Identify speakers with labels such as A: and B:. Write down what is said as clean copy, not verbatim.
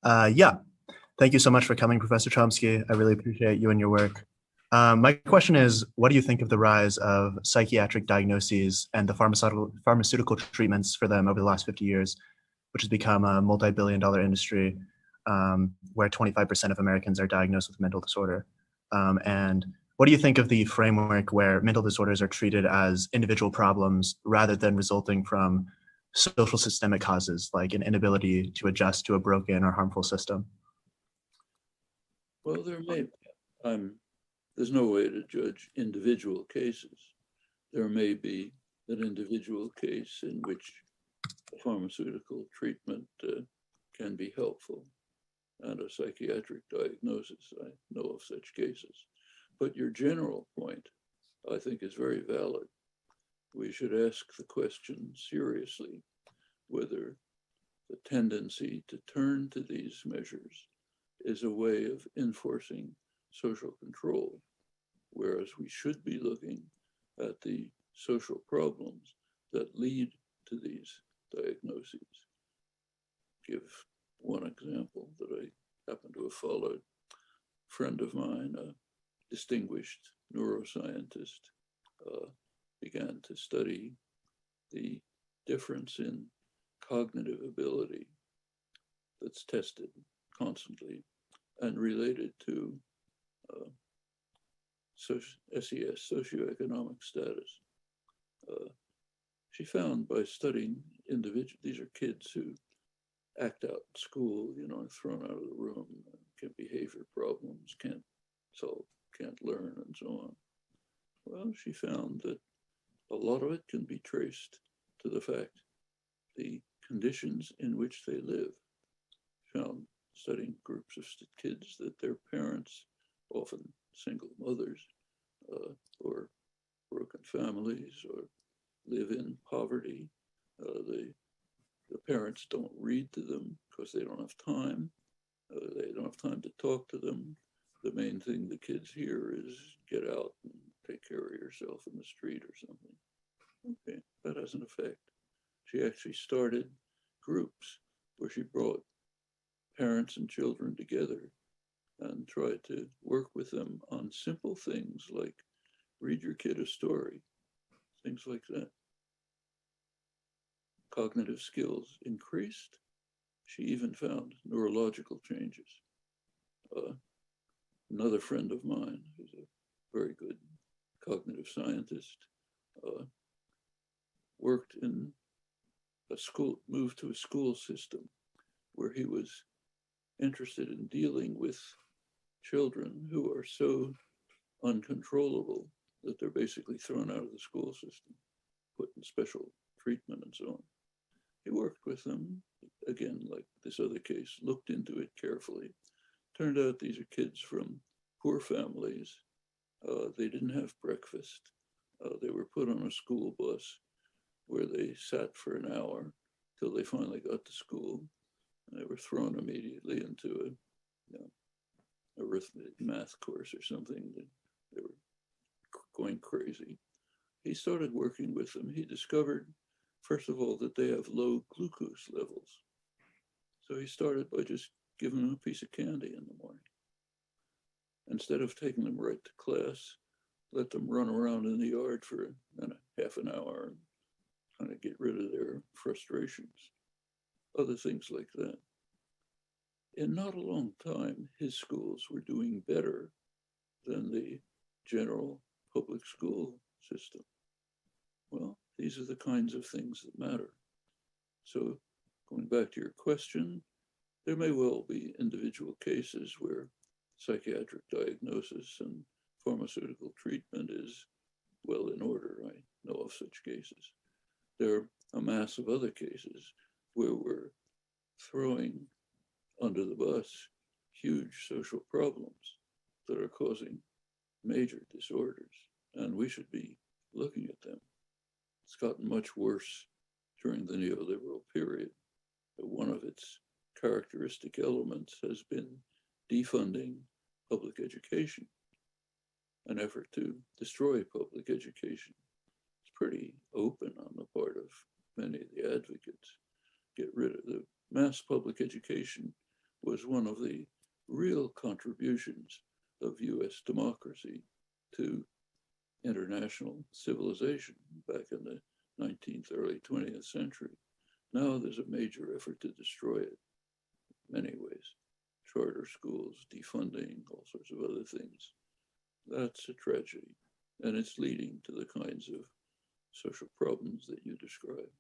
A: Yeah, thank you so much for coming, Professor Chomsky. I really appreciate you and your work. My question is, what do you think of the rise of psychiatric diagnoses and the pharmaceutical treatments for them over the last 50 years, which has become a multi-billion-dollar industry where 25% of Americans are diagnosed with mental disorder? And what do you think of the framework where mental disorders are treated as individual problems rather than resulting from social systemic causes like an inability to adjust to a broken or harmful system?
B: Well, there's no way to judge individual cases. There may be an individual case in which pharmaceutical treatment can be helpful and a psychiatric diagnosis. I know of such cases. But your general point, I think, is very valid. We should ask the question seriously whether the tendency to turn to these measures is a way of enforcing social control, whereas we should be looking at the social problems that lead to these diagnoses. Give one example that I happen to have followed. A friend of mine, a distinguished neuroscientist, began to study the difference in cognitive ability that's tested constantly and related to SES, socioeconomic status. She found by studying individuals, these are kids who act out in school, thrown out of the room, get behavior problems, can't solve, can't learn, and so on. Well, she found that a lot of it can be traced to the fact the conditions in which they live. Found studying groups of kids that their parents, often single mothers, or broken families, or live in poverty. The parents don't read to them because they don't have time. They don't have time to talk to them. The main thing the kids hear is get out and take care of yourself in the street or something. Okay, that has an effect. She actually started groups where she brought parents and children together and tried to work with them on simple things like read your kid a story, things like that. Cognitive skills increased. She even found neurological changes. Another friend of mine, who's a very good cognitive scientist, worked in a school, moved to a school system where he was interested in dealing with children who are so uncontrollable that they're basically thrown out of the school system, put in special treatment and so on. He worked with them, again, like this other case, looked into it carefully. Turned out these are kids from poor families. They didn't have breakfast. They were put on a school bus where they sat for an hour till they finally got to school. And they were thrown immediately into a arithmetic math course or something. They were going crazy. He started working with them. He discovered, first of all, that they have low glucose levels. So he started by just giving them a piece of candy in the morning. Instead of taking them right to class, let them run around in the yard for half an hour and kind of get rid of their frustrations. Other things like that. In not a long time, his schools were doing better than the general public school system. Well, these are the kinds of things that matter. So going back to your question, there may well be individual cases where psychiatric diagnosis and pharmaceutical treatment is well in order. I know of such cases. There are a mass of other cases where we're throwing under the bus huge social problems that are causing major disorders, and we should be looking at them. It's gotten much worse during the neoliberal period. One of its characteristic elements has been defunding public education, an effort to destroy public education. It's pretty open on the part of many of the advocates. Get rid of the mass public education was one of the real contributions of US democracy to international civilization back in the 19th, early 20th century. Now there's a major effort to destroy it in many ways. Charter schools, defunding, all sorts of other things. That's a tragedy. And it's leading to the kinds of social problems that you describe.